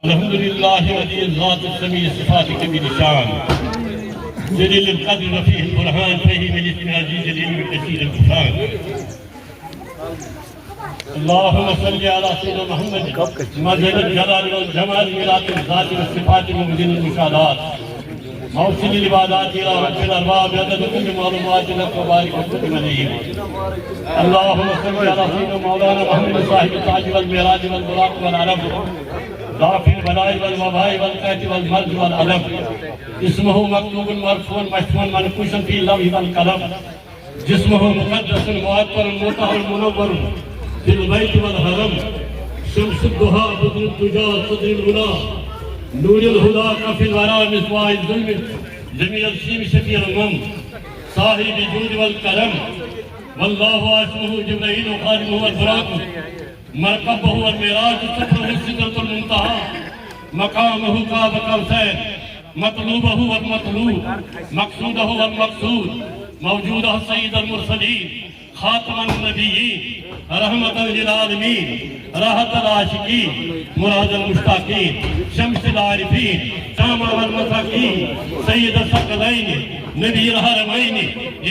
الحمد لله ولي الذات السميع الصفات كبير الشان جليل القدر رفيع البرهان فهيم الاسم عزيز العلم كثير البرهان. اللهم صل على سيدنا محمد مظهر الجلال والجمال ميراث الذات والصفات مبدل المشاهدات موصل العبادات الى رب الارباب عدد كل معلومات لك وبارك وسلم عليه. اللهم صل على سيدنا مولانا محمد صاحب التاج والمعراج والبراق والعرب دافع البلاء والوباء والقحط والمرض والألم اسمه مكتوب مرفوع مشفوع منقوش في اللوح والقلم جسمه مقدس معطر مطهر منور في البيت والحرم شمس الضحى بدر الدجى صدر الغلا نور الهدى كفي الورى مصباح الظلم جميع الشيم شفيع الامم صاحب الجود والكرم والله اسمه جبرائيل وخادمه البراق مركبه والمعراج سفره سدرة المنتهى مقامه كعب قوسين مطلوبه والمطلوب مقصوده والمقصود موجوده سيد المرسلين خاتم النبيين رحمة للعالمين راحة العاشقين مراد المشتاقين شمس العارفين سامع المساكين سيد الثقلين نبي الحرمين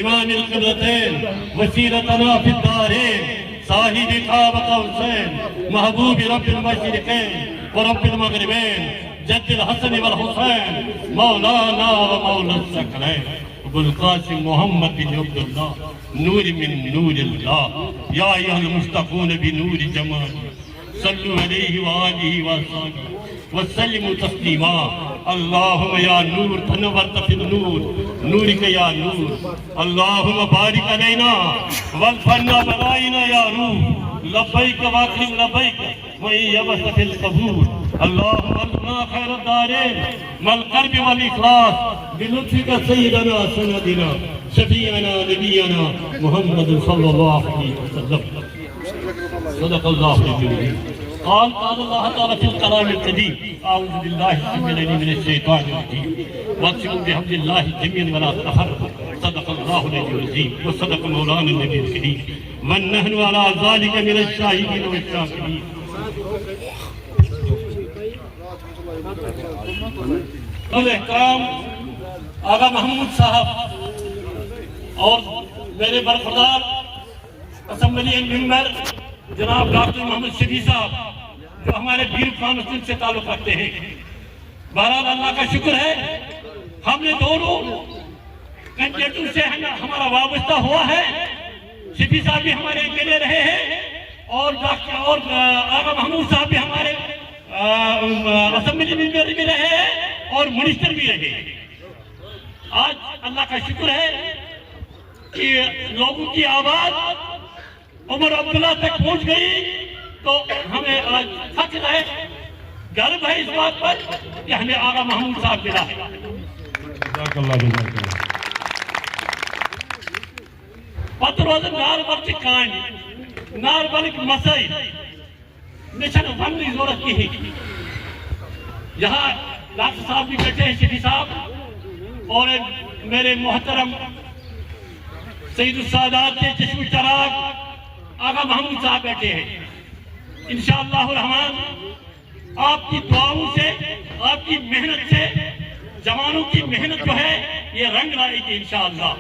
إمام القبلتين وسيلتنا في الدارين صاحب قاب قوسين محبوب رب المشرقين ورب المغربين جد الحسن والحسين مولانا ومولى الثقلين ابو القاسم محمد بن عبد الله نور من نور الله يا ايها المشتاقون بنور جمال صلوا عليه وآله وصحبه وسلموا تسليما. اللهم يا نور تنورت في النور نورك يا نور اللهم بارك علينا والفنا بلائنا يا روح لبيك واكرم لبيك وإن يبس في القبول. اللهم ارزقنا خير الدارين مع القرب والإخلاص بلطفك سيدنا سندنا شفيعنا نبينا محمد صلى الله عليه وسلم. صدق الله العظيم. قال الله تعالى في الكلام القديم أعوذ بالله السميع العليم من الشيطان الرجيم واقسموا بحبل الله جميعا ولا تفرقوا. صدق الله العظيم وصدق مولانا النبي الكريم ونحن على ذلك من الشاهدين والشاكرين. احترام آغا محمود صاحب اور میرے برخوردار اسمبلی ممبر جناب ڈاکٹر محمد شفیع صاحب جو ہمارے بیر کانسٹیٹوئنسی سے تعلق رکھتے ہیں. بہرحال اللہ کا شکر ہے ہم نے دونوں کینڈیڈیٹوں سے ہمارا وابستہ ہوا ہے. شفیع صاحب بھی ہمارے ایم رہے ہیں اور آغا محمود صاحب بھی ہمارے اسمبلی ممبر بھی رہے ہیں اور منسٹر بھی رہے ہیں. آج اللہ کا شکر ہے کہ لوگوں کی آواز عمر عبداللہ تک پہنچ گئی تو ہمیں آج فخر ہے گرو ہے اس بات پر کہ ہمیں آغا محمود صاحب ملا ہے. پتہ روزن نار برچہ کانی نار بلک مسائی مشن وننی ضرورت کہیں. یہاں ڈاکٹر صاحب بھی بیٹھے ہیں شفیع صاحب اور میرے محترم سید السادات کے چشم چراغ آغا محمود صاحب بیٹھے ہیں. انشاءاللہ الرحمن آپ کی دعاؤں سے آپ کی محنت سے جوانوں کی محنت جو ہے یہ رنگ لائے گی انشاءاللہ.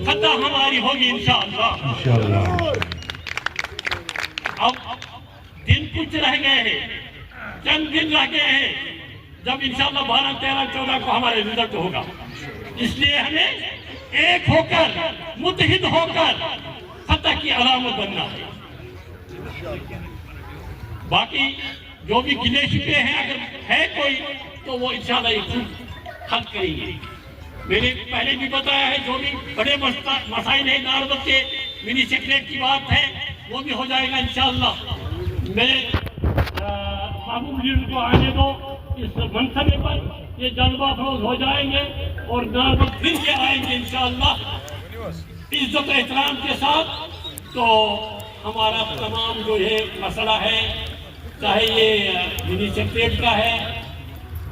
فتح ہماری ہوگی انشاءاللہ. اب دن کچھ رہ گئے ہیں چند دن رہ گئے ہیں جب انشاءاللہ 12 13 14 کو ہمارے رزلٹ ہوگا. اس لیے ہمیں ایک ہو کر متحد ہو کر فتح کی علامت بننا ہے. باقی جو بھی گلے شکوے ہیں اگر ہے کوئی تو وہ انشاءاللہ یہ خود حل کریں گے. میں نے پہلے بھی بتایا ہے جو بھی بڑے مسائل ہیں ناربت کے منی سیکریٹ کی بات ہے وہ بھی ہو جائے گا انشاءاللہ. میرے محبوب لیڈر کو آنے دو اس منصبے پر یہ جذبہ افروز ہو جائیں گے اور ناربت پھر کے آئیں گے انشاءاللہ عزت و احترام کے ساتھ. تو ہمارا تمام جو یہ مسئلہ ہے چاہے یہ منی سیکریٹ کا ہے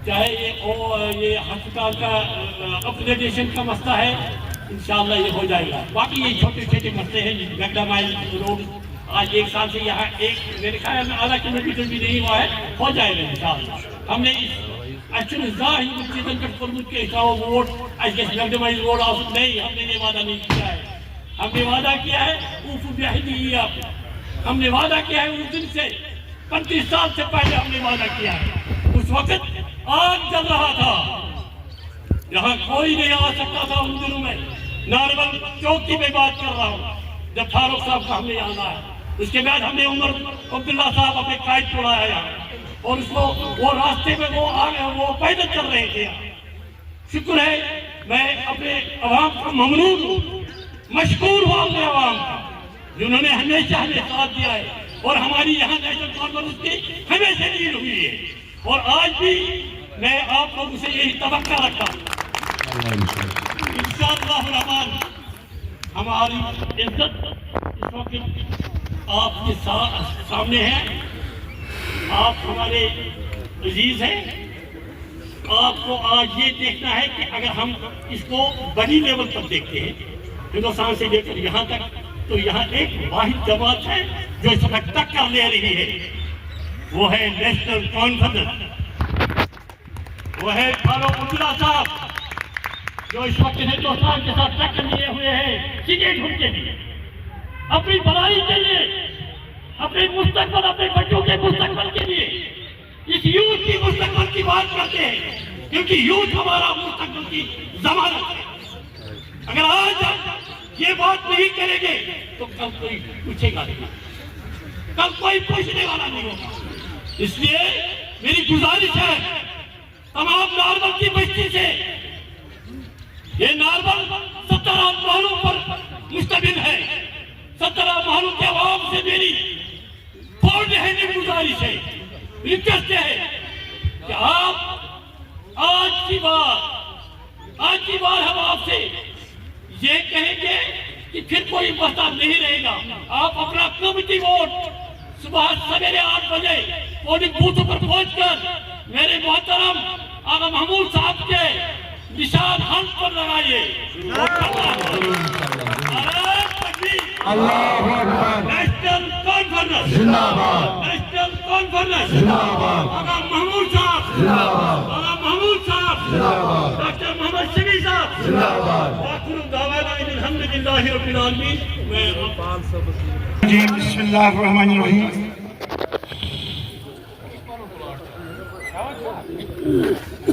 چاہے یہ ہسپتال کا اپگریڈیشن کا مسئلہ ہے انشاءاللہ یہ ہو جائے گا. باقی یہ چھوٹے چھوٹے مسئلے ہیں میگڈا مائل روڈ آج 1 سال سے یہاں میرے خیال میں آدھا کلو میٹر بھی نہیں ہوا ہے، ہو جائے گا انشاءاللہ۔ ہم نے ووٹ روڈ نہیں، ہم نے یہ وعدہ نہیں کیا ہے۔ ہم نے وعدہ کیا ہے اوفوا بعہدی، ہم نے وعدہ کیا ہے اس دن سے 35 سال سے پہلے ہم نے وعدہ کیا ہے۔ اس وقت آگ جل رہا تھا، یہاں کوئی نہیں آ سکتا تھا ان دنوں میں۔ نارول چوکی میں بات کر رہا ہوں، جب فاروق صاحب کا ہم نے آنا ہے، اس کے بعد ہم نے عمر عبداللہ صاحب اپنے قائد چھوڑایا یہاں، اور اس کو وہ راستے میں وہ پیدل چل رہے تھے۔ شکر ہے میں اپنے عوام کا ممنون ہوں، مشکور ہوں اپنے عوام کا، جنہوں نے ہمیشہ ہمیں ساتھ دیا ہے، اور ہماری یہاں نیشنل کانفرنس کی ہمیشہ لیڈ ہوئی ہے، اور آج بھی میں آپ لوگوں سے یہی توقع رکھتا ہوں انشاءاللہ الرحمن ہماری عزت اس وقت آپ کے سامنے ہے۔ آپ ہمارے عزیز ہیں، آپ کو آج یہ دیکھنا ہے کہ اگر ہم اس کو بڑی لیول پر دیکھتے ہیں ہندوستان سے لے کر یہاں تک، تو یہاں ایک واحد جماعت ہے جو اس وقت ٹکر لے رہی ہے، وہ ہے نیشنل کانفرنس، وہ ہے فاروق عبداللہ صاحب جو اس وقت ہندوستان کے ساتھ ٹکر لیے ہوئے ہیں، سیدھے ڈھونڈ کے لیے، اپنی بھلائی کے لیے، اپنے مستقبل، اپنے بچوں کے مستقبل کے لیے، اس یوتھ کی مستقبل کی بات کرتے ہیں، کیونکہ یوتھ ہمارا مستقبل کی ضمانت ہے۔ اگر آج یہ بات نہیں کریں گے تو کل کوئی پوچھے گا نہیں، کل کوئی پوچھنے والا نہیں ہوگا۔ اس لیے میری گزارش ہے تمام نارول کی بستی سے، یہ نارول 17 محلوں پر مشتمل ہے، 17 محلوں کے عوام سے میری فوج رہنے کی گزارش ہے، ریکویسٹ ہے کہ آپ آج کی بار ہم آپ سے یہ کہیں گے کہ پھر کوئی مسئلہ نہیں رہے گا۔ آپ اپنا کمیٹی ووٹ صبح سویرے 8 بجے پولنگ بوتھوں پر پہنچ کر میرے محترم آغا محمود صاحب کے نشان حلق پر لگائیے۔ نیشنل کانفرنس زندہ باد، نیشنل کانفرنس زندہ باد، آغا محمود صاحب زندہ باد، آغا محمود صاحب زندہ باد، ڈاکٹر محمد شفیع صاحب زندہ باد، وآخر دعوانا ان الحمدللہ رب العالمین۔ جی بسم اللہ الرحمن الرحیم۔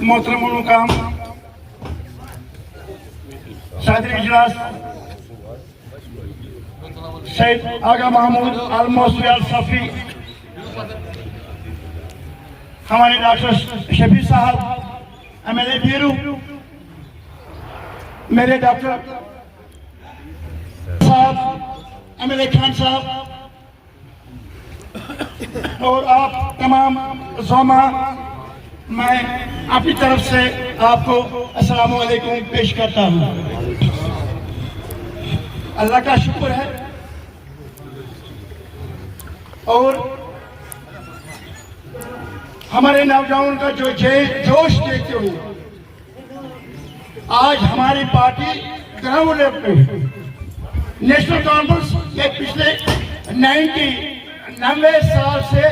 محترم المقام صدر اجلاس سید آغا محمود الموصوی الصفی، ہمارے ڈاکٹر شفیع صاحب ایم ایل اے بیرو، میرے ڈاکٹر صاحب ایم ایل اے خان صاحب، اور آپ تمام زوما، میں اپنی طرف سے آپ کو السلام علیکم پیش کرتا ہوں۔ اللہ کا شکر ہے اور ہمارے نوجوان کا جو جوش دیکھتے ہوئے آج ہماری پارٹی گراؤنڈ لیول پہ نیشنل کانفرنس کے پچھلے 90 سال سے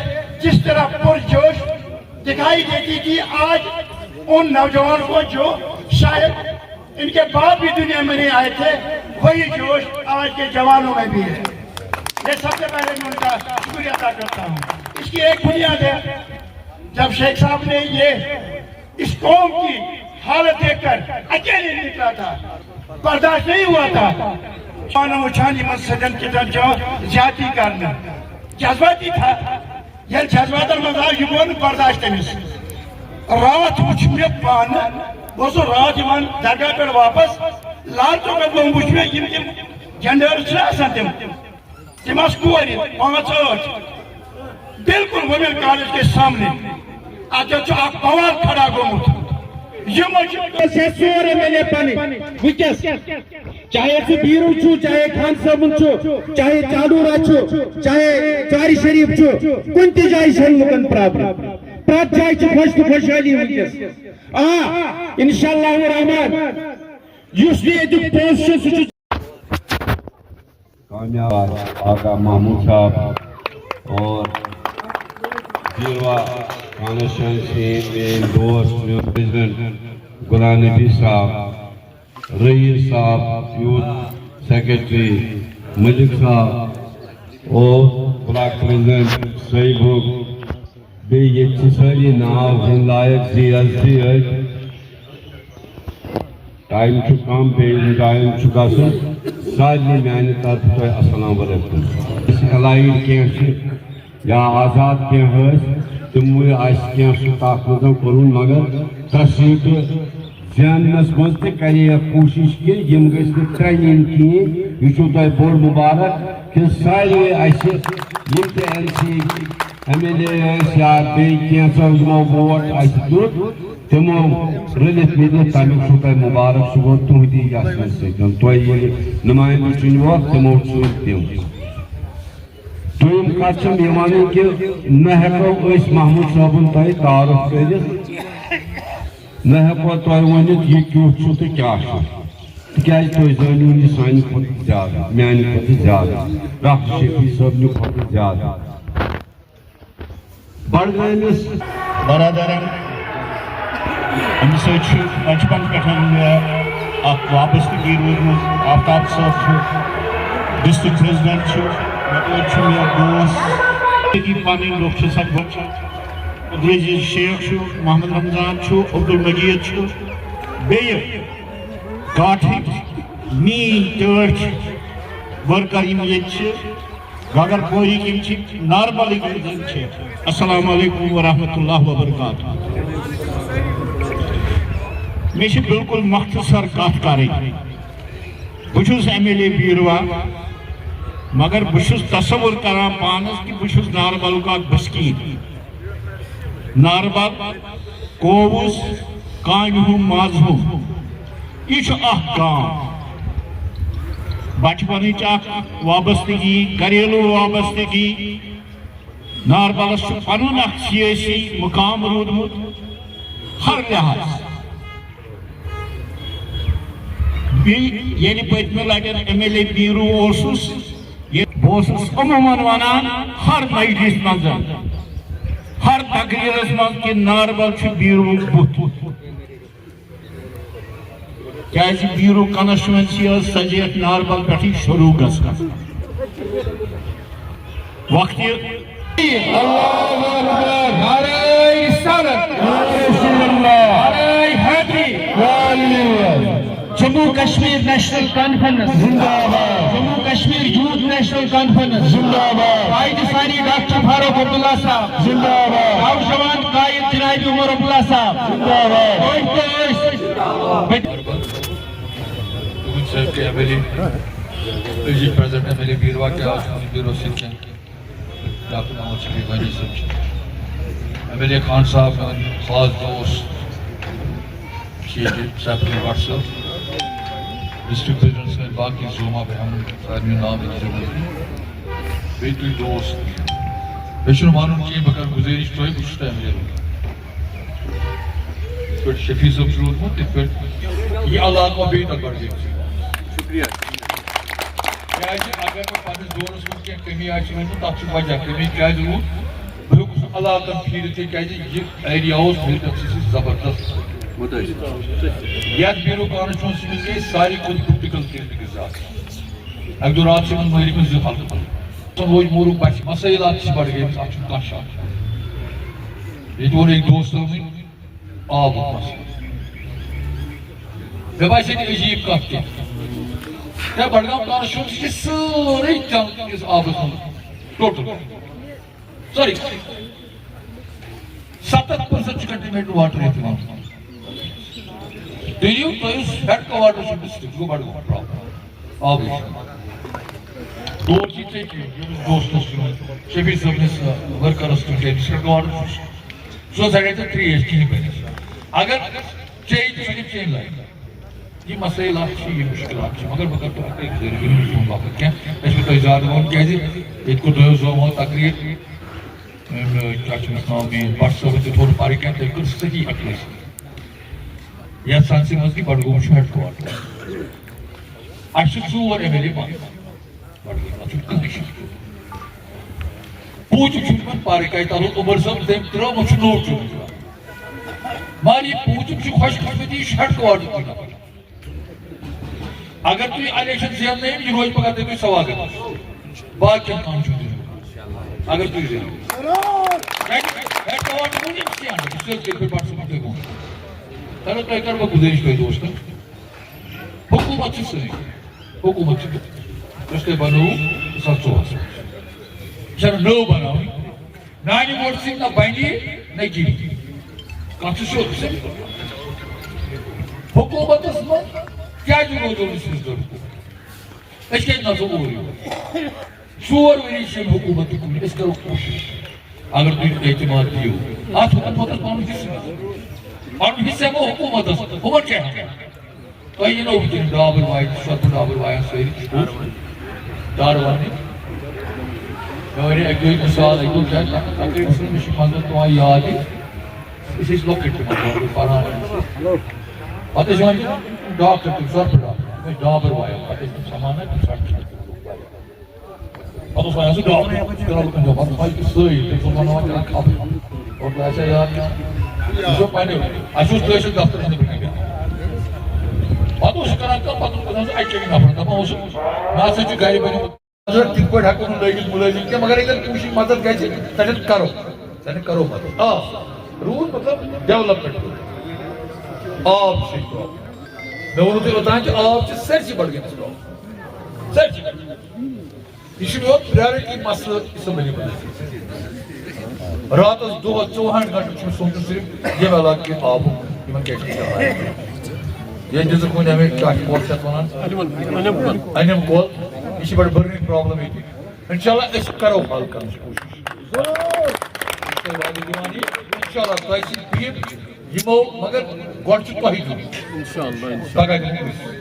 جس طرح پرجوش دکھائی دیتی تھی، آج ان نوجوان کو جو شاید ان کے باپ بھی دنیا میں نہیں آئے تھے، وہی جوش آج کے جوانوں میں بھی ہے۔ یہ سب سے پہلے میں ان کا شکریہ ادا کرتا ہوں۔ اس کی ایک بنیاد ہے، جب شیخ صاحب نے یہ اس قوم کی حالت دیکھ کر اکیلے نکلا تھا، برداشت نہیں ہوا تھا، چانو چھانی مسجدن کی طرف زیادتی کرنا جذباتی تھا، یہ جذبات المزاج یمون برداشت تمس رات وچھ میں پانا بوزو رات یمن درگاہ پر واپس لال چوک میں وچھ میں یم جنڈر چھنا آسان تم اس کوری 5 بالکل وومن کالج کے سامنے آج اک بوال کھڑا گومت سورے ملے پانی وکس چاہے سو بیرو چھو، چاہے خان صاحب چھو، چاہے چالورا چھو، چاہے چاری شریف چھو، کن تی جائے شن لکن پرابلم پرات جائے چھو خوش تو خوشحالی وکس انشاءاللہ الرحمن یس بھی ایدک پوسٹ چھو کامیاب آقا محمود صاحب اور بیروا کانسٹیچوئنسی میں دوست پریزیڈنٹ غلام نبی صاحب، رئیس صاحب، یوتھ سیکرٹری ملک صاحب اور بلاک پریزیڈنٹ صحیح بیٚیہِ ییٚتہِ چھِ سٲری ناو ہیٚنۍ لایق زی ٹائم چھُ کم بیٚیہِ ٹایم چھُ گژھُن سارنٕے میانہِ طرفہٕ تۄہہِ السلام علیکم. أسۍ ایلایِڈ کینٛہہ چھِ یا آزاد کینٛہہ ٲسۍ تِموٕے آسہِ کینٛہہ سُہ تتھ منٛز کوٚرُن مگر تۄہہِ سۭتۍ زیننس منٛز تہِ کرے کوٗشِش کہِ یِم گٔژھۍ نہٕ ترٛےٚ نِنۍ کِہیٖنۍ. یہِ چھُو تۄہہِ بوٚڑ مُبارک کہِ ساروٕے اَسہِ یِم تہِ L C M L A ٲسۍ یا بیٚیہِ کینٛژھو یِمو ووٹ اَسہِ دیُت تِمو رٔلِتھ مِلِتھ تَمیُک چھُو تۄہہِ مُبارک. سُہ گوٚو تُہنٛدی یَژھنہٕ سۭتۍ. تۄہہِ ییٚلہِ نُمٲیندٕ چُنۍوُکھ تِمو چُن تِم. دوٚیِم کتھ چھَم یہِ وَنٕنۍ کہِ نہ ہٮ۪کو أسۍ محموٗد صٲبُن تۄہہِ تعارُف کٔرِتھ، نہ ہٮ۪کو تۄہہِ ؤنِتھ یہِ کیُتھ چھُ تہٕ کیٛاہ چھُ، تِکیٛازِ تُہۍ زٲنِو یہِ سانہِ کھۄتہٕ زیادٕ، میانہِ کھۄتہٕ زیادٕ، ڈاکٹر شفیع صٲبنہِ کھۄتہٕ زیادٕ. بڈگٲمِس برادرن امہِ سۭتۍ چھُ بچپن پٮ۪ٹھ اکھ وابستگی روٗزمٕژ. آفتاب صٲب چھُ ڈسٹرکٹ پریزیڈنٹ چھُ، یپٲرۍ چھُ مےٚ دوس پنٕنۍ لُکھ چھِ سپدان. عبدالعزیز شیخ چھُ، محمد رمضان چھُ، عبدالمجیٖد چھُ، بیٚیہِ گاٹھٕکۍ میٛٲنۍ ٹٲٹھۍ ورکر یِم ییٚتہِ چھِ، گگر پورِکۍ یِم چھِ، ناربلٕکۍ یِم چھِ. السلام علیکم ورحمۃ اللہ وبرکاتہ. مےٚ چھِ بالکل مختصر کتھ کرٕنۍ. بہٕ چھُس ایم ایل اے بیٖروا، مگر بہٕ چھُس تصور کران پانس کہِ بہٕ چھُس ناربلُک اکھ بسکیٖن. ناربل کووُس کامہِ ہُنٛد مازہُم یہِ چھُ اکھ گام. بچپنٕچ اکھ وابستگی، گھریلوٗ وابستگی. ناربلس چھُ پنُن اکھ سیٲسی مقام روٗدمُت ہر لحاظ. بیٚیہِ ییٚلہِ پٔتمہِ لٹہِ ایم ایل اے بیٖرو اوسُس بہٕ اوسُس عموٗمن ونان ہر مجلس منٛز، ہر تقریٖرس منٛز کہِ ناربل چھُ بیٖروُک بُتھ. کیٛازِ بیٖرو کانسٹیچوئنسی ٲس سجیت ناربل پٮ۪ٹھٕے شروٗع گژھان. وقتہِ جموں کشمیر نیشنل کانفرنس زندہ باد. Jammu Kashmir youth national conference زندہ باد. قائد ثانی ڈاکٹر فاروق عبداللہ صاحب زندہ باد. نوجوان قائد جناب عمر عبداللہ صاحب زندہ باد. صاحب کے M L A president M L A Beerwah کے آج بیرو سے ڈاکٹر محمد شفیع غنی صاحب، ایم ایل اے خان صاحب خاص دوست سیفری بٹ صاحب، ڈسٹرکٹ پریزیڈنٹ صاحب، باقی زوما پہ ہم سارے نام بیٚیہِ تُہۍ دوست. مےٚ چھُنہٕ وَنُن کینٛہہ، بہٕ کَرٕ گُزٲرِش تۄہہِ، بہٕ چھُس تۄہہِ ایم ایل اے. یِتھ پٲٹھۍ شفیع صٲب چھُ روٗدمُت تِتھ پٲٹھۍ یہِ علاقہٕ بیٚیہِ تہِ بڈگٲمۍ. شُکریہ. کیٛازِ اگر بہٕ پننِس دورس منٛز کینٛہہ کٔمی آسہِ ؤنمٕژ تتھ چھُ وجہ. کٔمی کیٛازِ روٗد؟ بہٕ ہیوٚکُس نہٕ علاقن پھیٖرِتھ کیٛازِ یہِ ایریا اوس مِلکَت سۭتۍ زبردست مُتٲثر. یتھ بیٖرو کانسٹیچوئنسی منٛز گٔے ساروی کھۄتہٕ پُلٹِکل کینڈِڈیٹٕس زیادٕ. اکہِ دۄہ راتھ چھِ یِمن مٲرۍ مٕتۍ 2 ہلکہٕ. روز موٗرُکھ بچہِ مسٲیلات چھِ بڈگٲمِس، اتھ چھُنہٕ کانٛہہ شک. ییٚتہِ ووٚن أکۍ دوستو وٕنۍ آبُک مسلہٕ. مےٚ باسے نہٕ عجیٖب کتھ کینٛہہ. کیٛاہ بڈگام کانسٹیچوئنسی چھِ سٲرٕے چنٛدس آبس منٛز ٹوٹل سٲری 70% چھِ کنٹِنمیٚنٹ واٹر ییٚتہِ یِوان. دٔریو تۄہہِ یُس ہیڈ کواٹر چھُ ڈسٹرکٹ گوٚو بڈگام پراپر آبٕچ. دور چھِ ژےٚ کینٛہہ دوستس چھُ شفیع صٲبنِس ورکرس تہِ ڈسٹرکٹ کواٹر چھُ سُہ ہسا گژھِ ژےٚ ترٛیش چینی بنہِ. اگر چیٚیہِ تہِ سُہ چینی لگہِ. یہ مسائلات چھِ، یہ مشکلات چھِ، مگر بہٕ کرٕ تۄہہِ اکھ گُزٲرِش تُہُنٛد باپتھ کینٛہہ. مےٚ چھُ تۄہہِ زیادٕ وَنُن کیٛازِ ییٚتہِ کوٚر 2 زومو تقریٖر. کیٛاہ چھُ أمِس ناو میٛٲنۍ بٹ صٲبن تہِ تھوٚو نہٕ پرٕ کینٛہہ، تٔمۍ کٔر صحیح عکٲسی. یتھ سنسہِ منٛز کہِ بڈگوم چھُ ہیڈ کواٹر. اَسہِ چھِ 4 ایم ایل اے پانہٕ پوٗتِم پارک تل عمر صٲب تٔمۍ ترٛوومُت چھُ نوٚو چوٗن مگر یہِ پوٗتِم چھُ خۄش قٕسمتی یہِ چھُ ہٮ۪ڈ کواٹر اگر تُہۍ الیکشن زیننٲیِو یہِ روزِ پگاہ تٔمِس سواگت باقین کام چھُ اگر تُہۍ زینو ہٮ۪ڈ کواٹر موٗجوٗب چلو تۄہہِ کرٕ بہٕ گُزٲرِش تۄہہِ دوستن حکوٗمت چھِ سٲنۍ حکوٗمت چھِ یۄس تۄہہِ بنٲوٕو 2014 یہِ چھَنہٕ نٔو بناوٕنۍ میانہِ ووٹہٕ سۭتۍ نہ بنہِ نہ گِرِ کانٛہہ چھُ سیوٚد حکوٗمتس منٛز کیٛازِ روزو نہٕ أسۍ ضروٗرت أسۍ کیٛازِ نژو اورٕ یور 4 ؤری چھِ ییٚمہِ حکوٗمتٕکۍ کُن أسۍ کرو کوٗشِش اگر تُہۍ اعتماد دِیِو اتھ حکوٗمتس پنُن حِصہٕ پنُن حِصہٕ ہٮ۪مو حکوٗمتس ہُمن کیٛاہ ہٮ۪مو تۄہہِ یِنو وٕنکٮ۪ن ڈابر وایہِ سۄتہٕ ڈابر وایان سٲری دارٕ وَننہِ مےٚ وَنے اَکہِ دۄہ مِثال اَکہِ دۄہ کیٛاہ تقریٖبن مےٚ چھِ منٛزٕ پٮ۪وان یاد یہِ أسۍ ٲسۍ لۄکٕٹۍ تِمن پران پتہٕ ٲسۍ یِوان ڈاکٹر تِم سۄرپہٕ ڈاکٹر تِم ٲسۍ ڈابر وایان پتہٕ ٲسۍ تِم سَمانان تِم سڑکہِ پتہٕ اوس وَنان سُہ ڈاکٹر کران لُکن جواب پتہٕ سٲری تٔمۍ اوس بناوان کران خبر اور تۄہہِ آسیا یاد کیٚنٛہہ یہِ چھُ پنٕنہِ اَسہِ اوس کٲشِر دفتر أنٛدرۍ کِنۍ پتہٕ اوس کران کٲم پتہٕ اوس گژھان سُہ اَکہِ نفر دپان اوس مےٚ ہسا چھُ گرِ بنیومُت تِتھ پٲٹھۍ ہٮ۪کو نہٕ لٲگِتھ مُلٲزِم کیٚنٛہہ مگر اگر کوٗشِش مدد گژھِ تتٮ۪ن کرو مدد روٗد مطلب ڈیولپمنٹ آب چھِ مےٚ ووٚنوٕ تۄہہِ اوٚتام کہِ آب چھِ سٲرسٕے بڈگٲمِس پرٛابلم سٲرسٕے یہِ چھُ میون پریارٹی مسلہٕ اسمبلی منٛز راتس دۄہس 24 گنٹن چھُ مےٚ سونٛچُن صرف ییٚمہِ علاقہٕ کہِ آبُک یِمن کیٛاہ چھِ ییٚتہِ دِژٕکھ وۄنۍ اَمے کیٛاہ چھِ کۄل چھِ اَتھ وَنان أنِم کۄل یہِ چھِ بڑٕ بٔرنِنٛگ پرٛابلم ییٚتہِ اِنشاء اللہ أسۍ کرو حل کرنٕچ کوٗشِش اِنشاء اللہ تۄہہِ سۭتۍ بِہِتھ یِمو مگر گۄڈٕ چھُ تۄہہِ دیُن پگاہ دِنہٕ أسۍ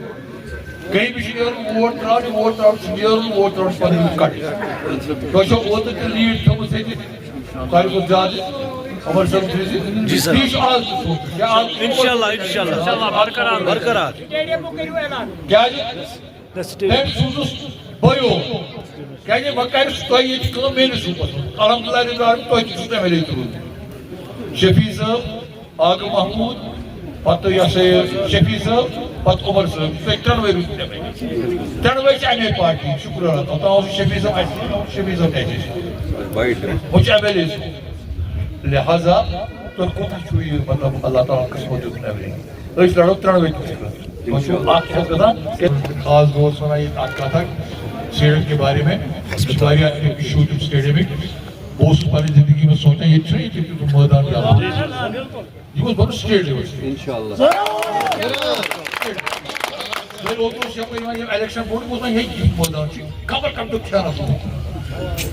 کہیں بھی نیرُن ووٹ ترٛاونہِ ووٹ ترٛاوُن چھُ نیرُن ووٹ ترٛاوُن چھُ پتہٕ کڑٕنۍ تۄہہِ چھو اوترٕ تہِ لیٖڈ تھٲومٕژ ییٚتہِ ساروی کھۄتہٕ زیادٕ عمر صٲب چھِ یہِ چھُ آز تہِ سونچُن برقرار کیٛازِ تٔمۍ سوٗزُس بٔیو کیٛازِ وۄنۍ کرِ سُہ تۄہہِ ییٚتہِ کٲم میٲنِس صوبس منٛز الحمدللہ تۄہہِ تہِ چھُو ایم ایل اے تہِ روٗدمُت شفیع صٲب آغا محموٗد پتہٕ یہِ ہسا یہِ شفیع صٲب پتہٕ عمر صٲب تۄہہِ ترٛٮ۪نوَے روٗدمُت ایم ایل اے ترٛٮ۪نوَے چھِ اَمے پارٹی شُکر اللہ تعالیٰ اوتام اوس شفیع صٲب اَتہِ شفیع صٲب کَتہِ ہُہ چھُ ایم ایل اے لہٰذا تۄہہِ کوٗتاہ چھُو یہِ مطلب اللہ تعالیٰ ہن قٕسمت دیُتمُت ایم ایل اے أسۍ لڑو ترٛٮ۪نوَے تہِ وۄنۍ چھُ اکھ چھُ گژھان خاص دوس وَنان ییٚتہِ اکھ کتھ اکھ اسٹیڈیم کے بارے میں یہِ چھِ واریاہ اِشوٗ تِم سٹیڈیمٕکۍ بہٕ اوسُس پنٕنہِ زندگی منٛز سونچان ییٚتہِ چھُنہ ییٚتہِ تیُتھ مٲدان یہِ گوٚژھ بنُن سٹیٹ لیولہِ اوترٕ اوس یپٲرۍ یِوان یِم الیکشن برونٛٹھ بہٕ اوسُس وۄنۍ ییٚتہِ یُتھ مٲدان چھُ خبر کَم دۄہ کھیٚنس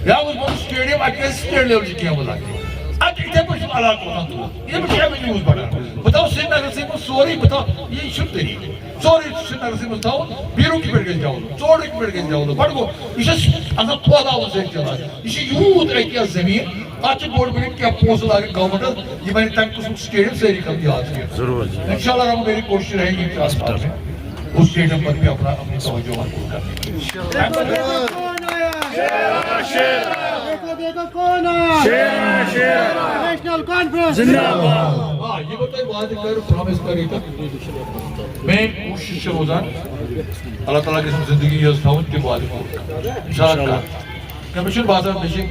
یا گوٚژھ بنُن سٹیڈیم اَتہِ گژھِ سٹیٹ لیولہِ گیمہٕ لگنہِ اَتہِ یِتھے پٲٹھۍ چھُ علاقہٕ واتان تور یِم چھِ ایوینیوز بڑان بہٕ تھاوٕ سرینگرسٕے منٛز سورُے بہٕ تھاوٕ یہِ چھُنہٕ طریٖقہٕ سورُے سرینگرسٕے منٛز تھاوُن بیٖرو کِتھ پٲٹھۍ گژھِ ڈیولپ ژوٚڈ کِتھ پٲٹھۍ گژھِ ڈیولپ گۄڈٕ گوٚو یہِ چھِ آسان پھٲلاوُن سۭتۍ چلان یہِ چھِ یوٗت احتیاط زٔمیٖن اَتھ چھِ بوٚڑ بٔڑۍ کیٚنٛہہ پونٛسہٕ لاگٕنۍ گورمنٹس یہِ بنہِ تَمہِ قٕسمُک سٹیڈیم سٲری خلق یاد کیٚنٛہہ اِنشاء اللہ رحمان میری کوشش رہے گی کہ آسمان میں اس اسٹیڈیم پر بھی اپنی توجہ مرکوز کرنے کی یہ بتائیے واضح کر پرامس کری تک میں کوشش روزان اللہ تعالیٰ کی زندگی یز تھاؤن تم واضح انشاءاللہ کمیشن بازار میں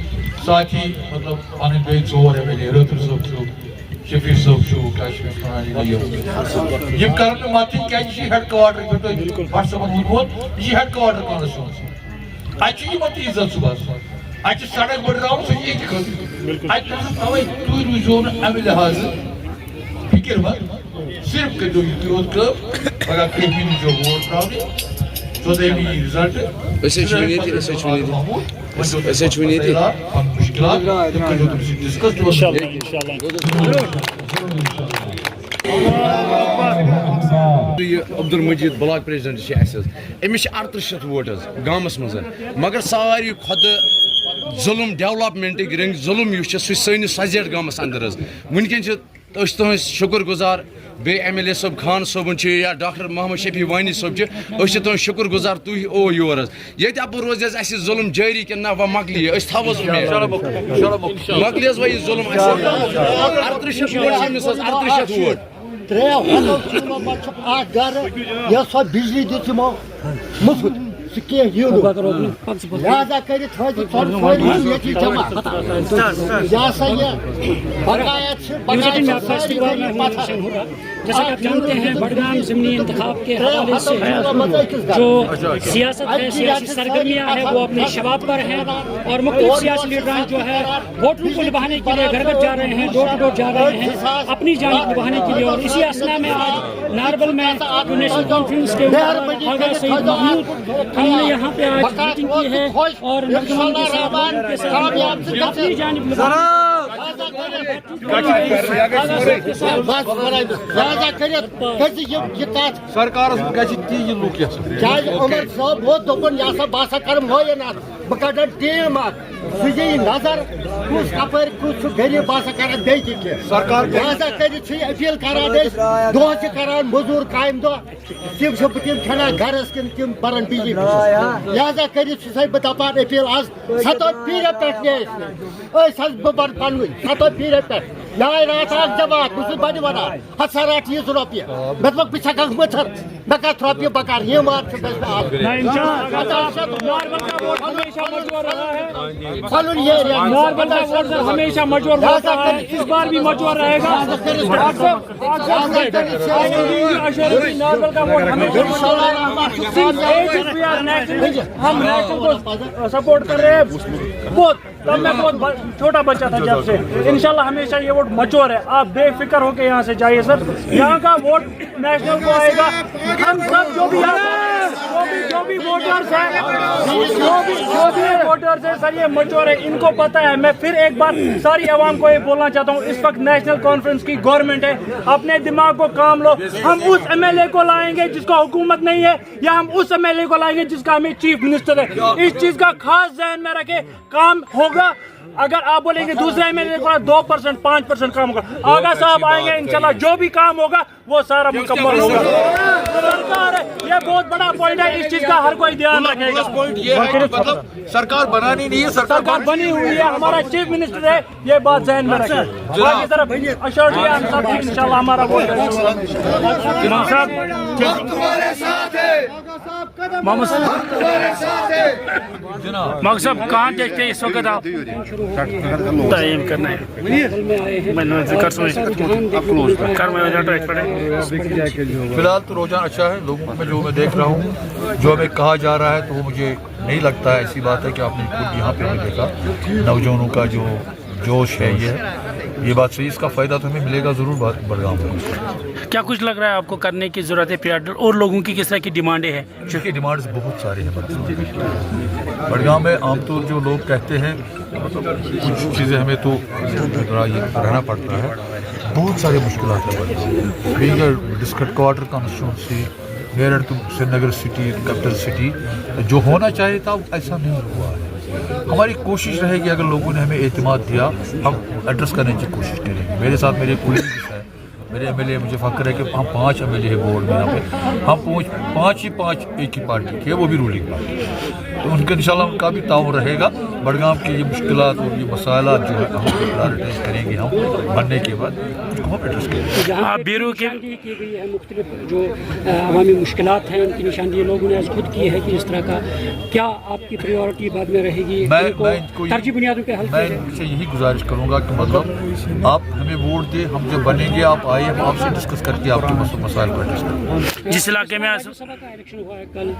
ساتھی مطلب پانے بے ژور ایم ایل اے رٲتھر صٲب چھُ شفیع صٲب چھُ کیٛاہ چھِ أسۍ وَنان یِم کرن نہٕ مدد کیٛازِ یہِ چھِ ہیڈ کواٹر یِتھ پٲٹھۍ تۄہہِ واٹس ایپن ووٚنمُت یہِ چھِ ہیڈ کواٹر کانسٹچوٗنسی اَتہِ چھِ یِمن تہِ عزت صُبحس اَتہِ چھِ سڑک بٔڑراوُن سُہ چھِ ییٚتہِ خٲطرٕ اَتہِ تَوَے تُہۍ روٗزِو نہٕ اَمہِ لحاظہٕ فِکر منٛد صرف کٔرۍزیو یُتُے یوت کٲم پگاہ کیٚنٛہہ ییٖزیو ووٹ ترٛاونہِ 14 یی رِزلٹ مُشکِلات تِم کٔرۍزیو تٔمِس سۭتۍ ڈِسکس عبدالمجید بلاک پریزیڈنٹ أمِس چھِ 3800 ووٹ حظ گامَس منٛز مگر ساروی کھۄتہٕ ظُلم ڈیولپمنٹٕکۍ رٔنٛگۍ ظُلم یُس چھُ سُہ چھُ سٲنِس سَزیٹ گامَس اَنٛدر حظ وٕنکٮ۪ن چھِ تو اس تہذ شکر گزار بی ایم ایل اے صٲب خان صٲبن یا ڈاکٹر محمد شفیع وانی صٲب تہذ شکر گزار تھی او یور یہ اپر روز اس ظلم جاری کہ نہ وہ مکلی اس تھوس مکلی وہ یہ ظلم 38 شیٚتھ ووٹ أمِس 38 شیٚتھ ووٹ 3 چیٖنو پتہٕ چھُ اکھ گرٕ یۄس سۄ بجلی دِژ یِمو مُفت سُہ کینٛہہ یِیو نہٕ لہذا کٔرِتھ تھٲیزِ ژۄر ییٚتی جمع یہِ ہسا یہِ بقایت چھِ بقایت چھِ سٲری گٔمٕتۍ پتھر جیسا کہ آپ جانتے ہیں بڈگام ضمنی انتخاب کے حوالے سے جو سیاست ہے سیاسی سرگرمیاں ہیں وہ اپنے شباب پر ہیں اور مختلف سیاسی لیڈران جو ہے ووٹروں کو نبھانے کے لیے گھر گھر جا رہے ہیں ڈور ٹو ڈور جا رہے ہیں اپنی جانب نبھانے کے لیے اور اسی اسنا میں آج ناربل میں نیشنل کانفرنس کے آغا سعید محمود ہم نے یہاں پہ آج میٹنگ کی ہے اور نوجوانوں کے ساتھ اپنی جانب سرکار عمر صاحب ووت دوٚپُن یہِ ہسا بہٕ ہسا کرٕ معین اتھ بہٕ کڑٕ ٹیٖم اکھ سُہ دِیہِ نظر کُس کپٲرۍ کُس چھُ غریٖب بہٕ ہسا کرٕ بیٚیہِ تہِ کینٛہہ لہذا کٔرِتھ چھِ اپیٖل کران أسۍ دۄہس چھِ کران موٚزوٗر کامہِ دۄہ تِم چھِ تِم کھٮ۪نان گرس کِنہٕ تِم بران بجلی لہذا کٔرِتھ چھُسے بہٕ دپان اپیٖل آز 7 پیٖرِ پٮ۪ٹھ نہِ أسۍ حظ بہٕ بنہٕ پنوٕنۍ 7 پیٖرِ پٮ۪ٹھ یہے رات اکھ جماعت بہٕ چھُس بڑِ ونان ہتھ سا رٹ یٖژ رۄپیہِ مےٚ دوٚپُکھ بہٕ چھکھ مٔتھٕر مےٚ کتھ رۄپیہِ بہٕ کرٕ یِم مار چھُ ہمیشہ مجور ہوتا ہے اس بار بھی مجور رہے گا ہم نیشنل کو سپورٹ کر رہے ہیں بہت تب میں بہت چھوٹا بچہ تھا جب سے انشاءاللہ ہمیشہ یہ ووٹ مچور ہے آپ بے فکر ہو کے یہاں سے جائیے سر یہاں کا ووٹ نیشنل کو آئے گا ہم سب جو بھی ووٹرز ہیں سر یہ مچور ہے ان کو پتہ ہے میں پھر ایک بار ساری عوام کو یہ بولنا چاہتا ہوں اس وقت نیشنل کانفرنس کی گورنمنٹ ہے اپنے دماغ کو کام لو ہم اس ایم ایل اے کو لائیں گے جس کو حکومت نہیں ہے یا ہم اس ایم ایل اے کو لائیں گے جس کا ہمیں چیف منسٹر ہے اس چیز کا خاص ذہن میں رکھے کام ہوگا اگر آپ بولیں گے دوسرے ایم ایل اے کو 2% 5% کام ہوگا آغا صاحب آئیں گے انشاءاللہ جو بھی کام ہوگا وہ سارا مکمل ہوگا سرکار ہے یہ بہت بڑا پوائنٹ ہے اس چیز کا ہر کوئی دھیان رکھے گا مطلب سرکار بنانی نہیں ہے سرکار بنی ہوئی ہے ہمارا چیف منسٹر ہے یہ بات ذہن میں رکھیں باقی طرف اشورڈ ہے ہم سب انشاءاللہ ہمارا ووٹ محمد صاحب کہاں دیکھتے ہیں اس وقت آپ تعین کرنا ہے فی الحال تو رجحان اچھا ہے لوگوں میں جو میں دیکھ رہا ہوں جو ہمیں کہا جا رہا ہے تو وہ مجھے نہیں لگتا ہے ایسی بات ہے کہ آپ نے خود یہاں پہ دیکھا نوجوانوں کا جو جوش ہے یہ بات صحیح اس کا فائدہ تو ہمیں ملے گا ضرور بڑگام میں کیا کچھ لگ رہا ہے آپ کو کرنے کی ضرورت ہے پیاڈل اور لوگوں کی کس طرح کی ڈیمانڈیں ہیں چونکہ ڈیمانڈز بہت ساری ہیں بڑگام میں عام طور جو لوگ کہتے ہیں کچھ چیزیں ہمیں تو رہنا پڑتا ہے بہت ساری مشکلات ہیں bigger district quarter constituency Meerut تو Srinagar city capital city جو ہونا چاہیے تھا ایسا نہیں ہوا ہے ہماری کوشش رہے گی اگر لوگوں نے ہمیں اعتماد دیا ہم ایڈریس کرنے کی کوشش کریں گے میرے ساتھ میرے کولیگز ہیں میرے ایم ایل اے مجھے فخر ہے کہ ہم 5 ایم ایل اے ہیں بورڈ میں یہاں پہ ہم 5 ایک ہی پارٹی کے وہ بھی رولنگ پارٹی تو ان کا انشاءاللہ ان کا بھی تعاون رہے گا بڑگام کی یہ مشکلات اور یہ مسائلات جو ہے ہم پرائرٹائز کریں گے ہم بننے کے بعد اس کو ہم ایڈریس کریں گے بیرو کی گئی ہے مختلف جو عوامی مشکلات ہیں ان کی نشاندہی لوگوں نے خود کی ہے کہ اس طرح کا کیا آپ کی پریورٹی بعد میں رہے گی ترجیح بنیادوں پہ حل میں ان سے یہی گزارش کروں گا کہ مطلب آپ ہمیں ووٹ دیں ہم جب بنیں گے آپ آئیے ہم آپ سے ڈسکس کر کے آپ کے مسائل کو ایڈریس کریں گے جس علاقے میں سبھا کا الیکشن ہوا ہے کل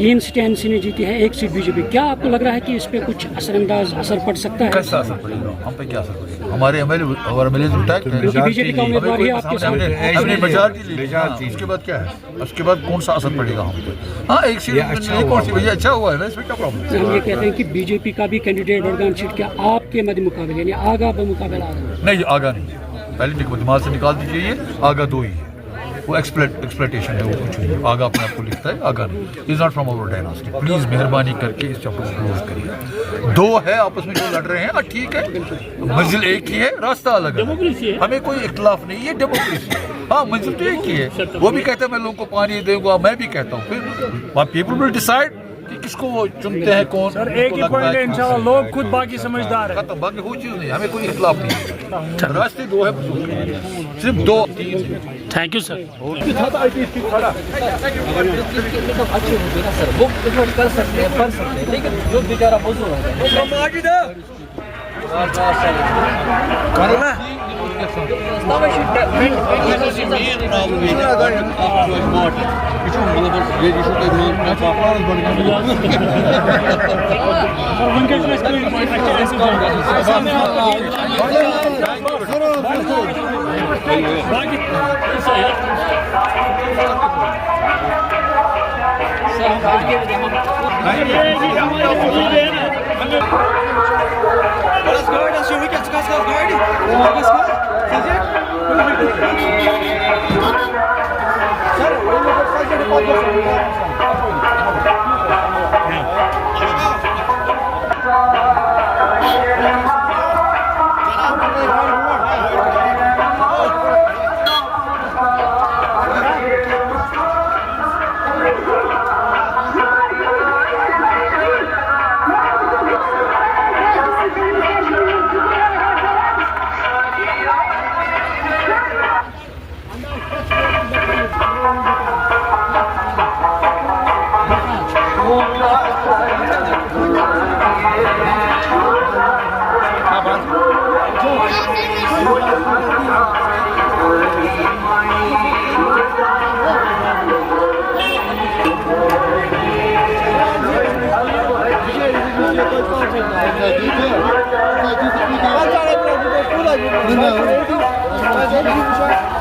3 سیٹیں این سی نے جیتی ہے 1 سیٹ بی جے پی کیا آپ کو لگ رہا ہے کہ اس پہ کچھ اثر انداز اثر پڑ سکتا ہے کیسا اثر پڑے گا ہم پہ کیا اثر پڑے گا ہمارے M L A B J P کا امیدوار ہے آپ کے سامنے ہم نے میجارٹی لی اس کے بعد کیا ہے اس کے بعد کون سا اثر پڑے گا ہم پہ ہاں ایک سیٹ کون سی اچھا ہوا ہے نا اس میں کیا پرابلم ہم یہ کہتے ہیں کہ بی جے پی کا بھی کینڈیڈیٹ بڑگام سیٹ کیا آپ کے مد مقابلے یعنی آگا بمقابلہ نہیں آگا نہیں پہلے دماغ سے نکال دیجیے یہ آگا 2 ہی ہے وہ ایکسپلائٹیشن ہے, وہ کچھ نہیں. آگا اپنے آپ کو لکھتا ہے, آگا نہیں. Is not from over dynasty. Please مہربانی کر کے اس چیپٹر کو کلوز کریے. دو ہے آپس میں جو لڑ رہے ہیں, ٹھیک ہے, منزل ایک ہی ہے, راستہ الگ ہے, ہمیں کوئی اختلاف نہیں, یہ ڈیموکریسی ہے. ہاں منزل تو ایک ہی ہے. وہ بھی کہتے ہیں میں لوگوں کو پانی دوں گا, میں بھی کہتا ہوں. پھر پیپل ول ڈیسائڈ کہ کس کو وہ چنتے ہیں کون. سر ایک ہی پوائنٹ ہے, انشاءاللہ لوگ خود باقی سمجھدار ہیں. ختم, باقی کوئی چیز نہیں, ہمیں کوئی اختلاف نہیں. راستے دو ہے, صرف دو. Thank you sir. کر سکتے ہیں, لیکن جو بیچارہ موضوع ہے Thank you.